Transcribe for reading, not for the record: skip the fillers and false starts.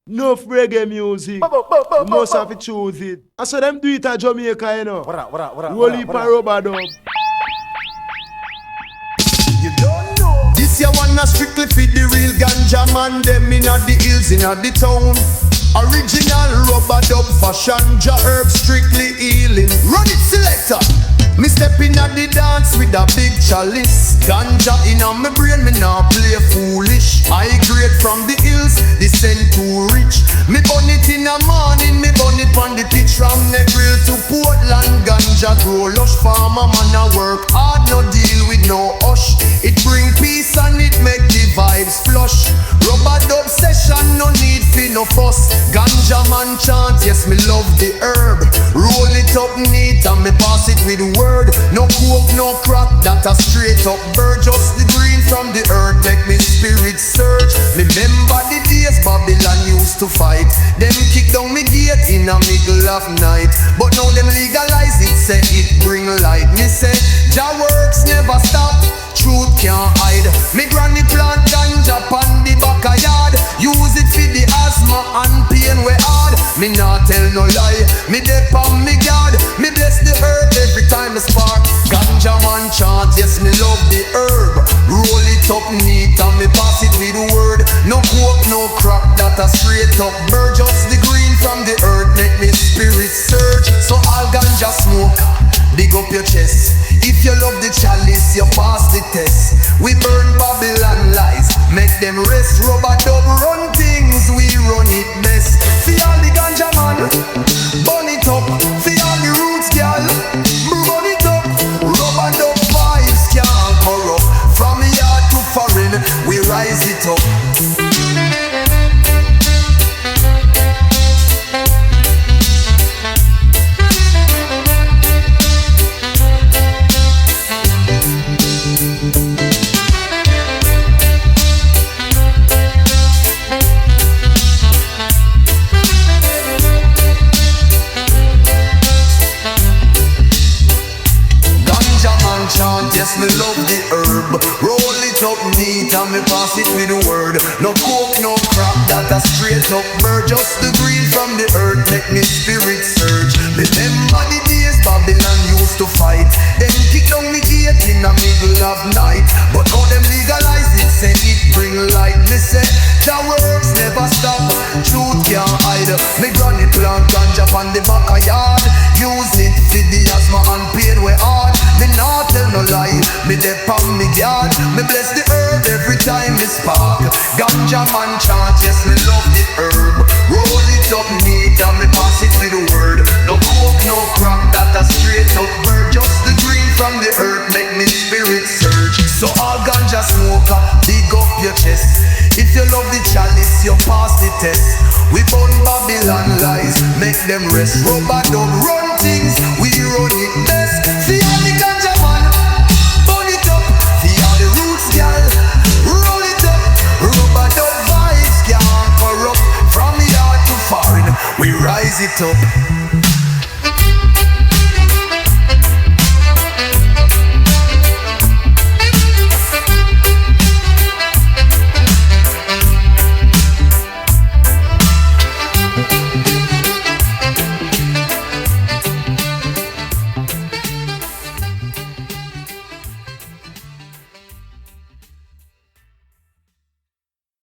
Enough reggae music. You must have to choose it. I saw them do it at Jamaica, you know. Roll it for rubber dub. You don't know. This year one a strictly fit the real Ganja Man. Them inna the hills, inna the town. Original rubber dub fashion. Jah herb strictly healing. Run it, selector. Me step inna the dance with a big chalice. Ganja inna me brain, me nah play foolish. High grade from the hills, the scent too rich. Me burn it in the morning, me burn it on the pitch. From Negril to Portland, ganja grow lush. Farmer man a work hard, no deal with no hush. It bring peace and it make the vibes flush. Rubber dub session, no need for no fuss. Ganja Man Chant, yes me love the herb. Roll it up neat and me pass it with word. No coke, no crack, that a straight up bird. Just the green from the earth make me spirit surge. Remember the days Babylon used to fight. Them kick down me gate in the middle of night. But now them legalize it, say it bring light. Me say, Jah works never stop, truth can't hide. Me granny plant ganja pan the backyard. Use it for the asthma and pain we hard. Me not tell no lie, me dep on me guard. Me bless the earth every time me spark. Ganja Man Chant, yes me love the herb. Roll it up neat and me pass it with word. No coke, no crack, that a straight up bird. Just the green from the earth make me spirit surge. So all ganja smoke, big up your chest. If you love the chalice, you pass the test. We burn Babylon lies, make them rest. Rubber dub run things, we run it best. For all the ganja man, burn it up. For all the roots girl, burn it up. Rubber dub vibes can't corrupt. From yard to foreign, we rise it up. Yes, me love the herb. Roll it up neat and me pass it with a word. No coke, no crap, that a straight up bird. Just the green from the earth make me spirit surge. Remember the days Babylon used to fight. Them kick down the gate in the middle of night. But now them legalize it, say it bring light. Me say, Jah works never stop, truth can't hide. Me granny plant ganja on the backyard. Use it for the asthma and pain we hard. Me not tell no lie, me dep on me guard. Me bless the earth every time me spark. Ganja Man Chant, yes me love the herb. Roll it up neat and me pass it with a word. No coke, no crack, that a straight up bird. Just the green from the earth make me spirit surge. So all ganja smoker, big up your chest. If you love the chalice, you pass the test. We burn Babylon lies, make them rest. Rubber dub run things, we run it best. See all the ganja man, burn it up. See all the roots girl, roll it up. Rubber dub vibes can't corrupt. From yard to foreign, we rise it up.